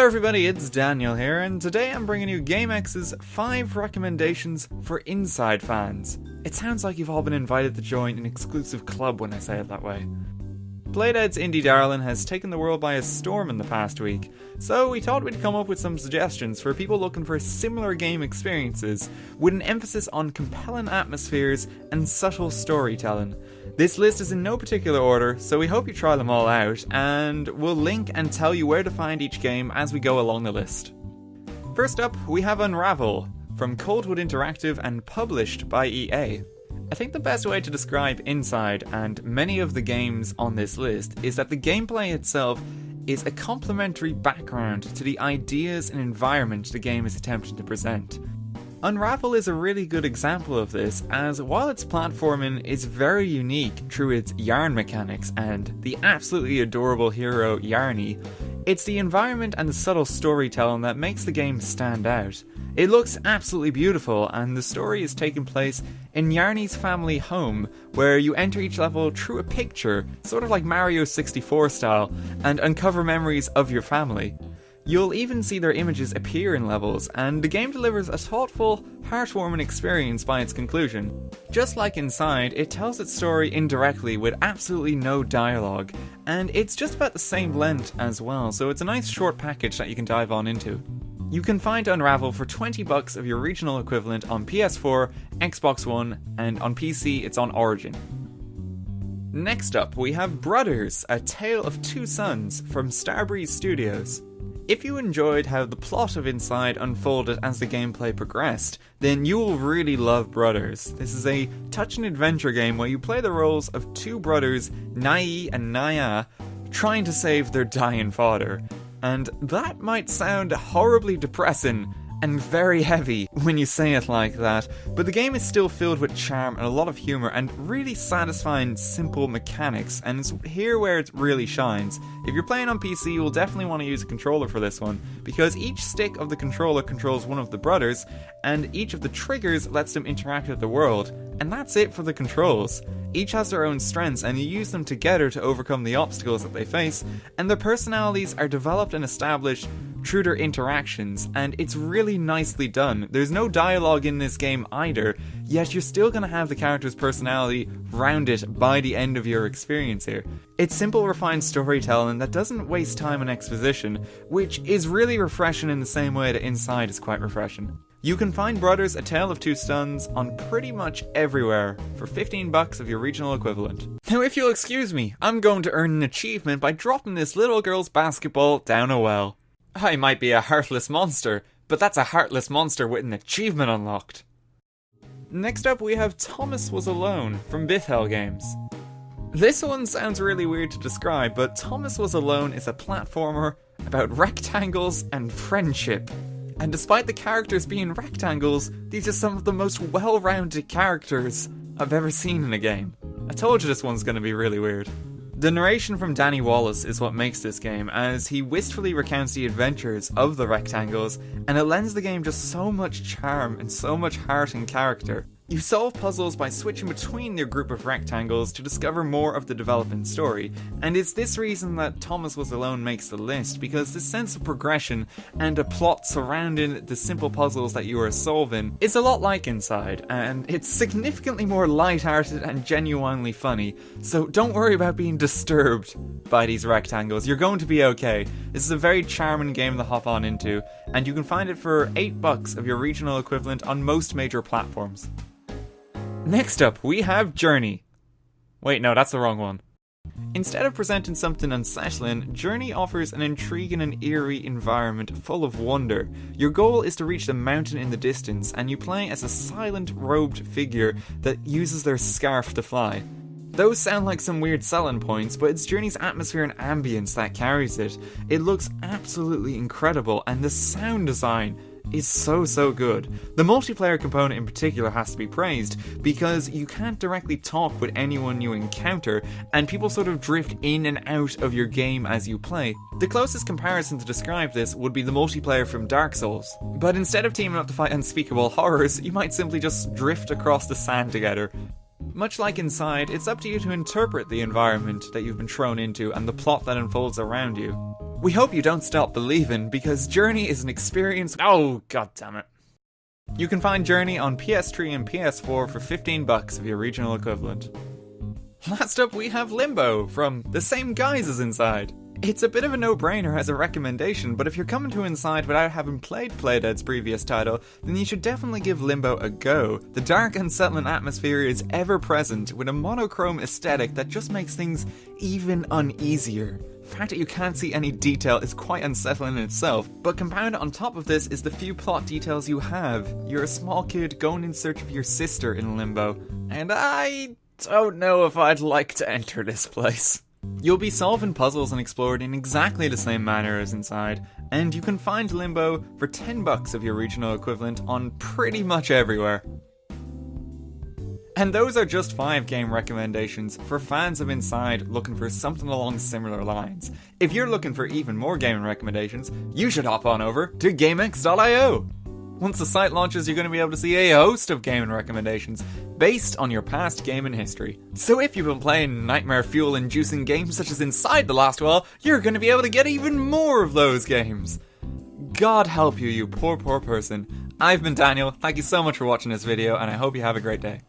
Hello everybody, it's Daniel here, and today I'm bringing you GameX's 5 recommendations for Inside fans. It sounds like you've all been invited to join an exclusive club when I say it that way. Playdead's indie darling has taken the world by a storm in the past week, so we thought we'd come up with some suggestions for people looking for similar game experiences, with an emphasis on compelling atmospheres and subtle storytelling. This list is in no particular order, so we hope you try them all out, and we'll link and tell you where to find each game as we go along the list. First up, we have Unravel, from Coldwood Interactive and published by EA. I think the best way to describe Inside and many of the games on this list is that the gameplay itself is a complementary background to the ideas and environment the game is attempting to present. Unravel is a really good example of this, as while its platforming is very unique through its yarn mechanics and the absolutely adorable hero Yarny, it's the environment and the subtle storytelling that makes the game stand out. It looks absolutely beautiful, and the story is taking place in Yarny's family home, where you enter each level through a picture, sort of like Mario 64 style, and uncover memories of your family. You'll even see their images appear in levels, and the game delivers a thoughtful, heartwarming experience by its conclusion. Just like Inside, it tells its story indirectly with absolutely no dialogue, and it's just about the same length as well, so it's a nice short package that you can dive on into. You can find Unravel for $20 of your regional equivalent on PS4, Xbox One, and on PC it's on Origin. Next up, we have Brothers, A Tale of Two Sons from Starbreeze Studios. If you enjoyed how the plot of Inside unfolded as the gameplay progressed, then you will really love Brothers. This is a touching adventure game where you play the roles of two brothers, Nai and Naya, trying to save their dying father. And that might sound horribly depressing and very heavy when you say it like that, but the game is still filled with charm and a lot of humour and really satisfying simple mechanics, and it's here where it really shines. If you're playing on PC, you'll definitely want to use a controller for this one, because each stick of the controller controls one of the brothers, and each of the triggers lets them interact with the world, and that's it for the controls. Each has their own strengths, and you use them together to overcome the obstacles that they face, and their personalities are developed and established through their interactions, and it's really nicely done. There's no dialogue in this game either, yet you're still going to have the character's personality rounded by the end of your experience here. It's simple, refined storytelling that doesn't waste time on exposition, which is really refreshing in the same way that Inside is quite refreshing. You can find Brothers, A Tale of Two Sons on pretty much everywhere for $15 of your regional equivalent. Now if you'll excuse me, I'm going to earn an achievement by dropping this little girl's basketball down a well. I might be a heartless monster, but that's a heartless monster with an achievement unlocked. Next up we have Thomas Was Alone from Bithell Games. This one sounds really weird to describe, but Thomas Was Alone is a platformer about rectangles and friendship. And despite the characters being rectangles, these are some of the most well-rounded characters I've ever seen in a game. I told you this one's going to be really weird. The narration from Danny Wallace is what makes this game, as he wistfully recounts the adventures of the rectangles, and it lends the game just so much charm and so much heart and character. You solve puzzles by switching between your group of rectangles to discover more of the development story, and it's this reason that Thomas Was Alone makes the list, because this sense of progression and a plot surrounding the simple puzzles that you are solving is a lot like Inside, and it's significantly more light-hearted and genuinely funny, so don't worry about being disturbed by these rectangles, you're going to be okay. This is a very charming game to hop on into, and you can find it for $8 of your regional equivalent on most major platforms. Next up, we have Journey. Wait, no, that's the wrong one. Instead of presenting something unsettling, Journey offers an intriguing and eerie environment full of wonder. Your goal is to reach the mountain in the distance, and you play as a silent, robed figure that uses their scarf to fly. Those sound like some weird selling points, but it's Journey's atmosphere and ambience that carries it. It looks absolutely incredible, and the sound design is so good. The multiplayer component in particular has to be praised, because you can't directly talk with anyone you encounter, and people sort of drift in and out of your game as you play. The closest comparison to describe this would be the multiplayer from Dark Souls, but instead of teaming up to fight unspeakable horrors, you might simply just drift across the sand together. Much like Inside, it's up to you to interpret the environment that you've been thrown into and the plot that unfolds around you. We hope you don't stop believing, because Journey is an experience. Oh, god damn it. You can find Journey on PS3 and PS4 for $15 of your regional equivalent. Last up, we have Limbo, from the same guys as Inside. It's a bit of a no-brainer as a recommendation, but if you're coming to Inside without having played Playdead's previous title, then you should definitely give Limbo a go. The dark, unsettling atmosphere is ever present, with a monochrome aesthetic that just makes things even uneasier. The fact that you can't see any detail is quite unsettling in itself, but compounded on top of this is the few plot details you have. You're a small kid going in search of your sister in Limbo, and I don't know if I'd like to enter this place. You'll be solving puzzles and exploring in exactly the same manner as Inside, and you can find Limbo for $10 of your regional equivalent on pretty much everywhere. And those are just 5 game recommendations for fans of Inside looking for something along similar lines. If you're looking for even more gaming recommendations, you should hop on over to GameX.io. Once the site launches, you're going to be able to see a host of gaming recommendations based on your past gaming history. So if you've been playing nightmare fuel-inducing games such as Inside the last while, you're going to be able to get even more of those games. God help you, you poor person. I've been Daniel, thank you so much for watching this video, and I hope you have a great day.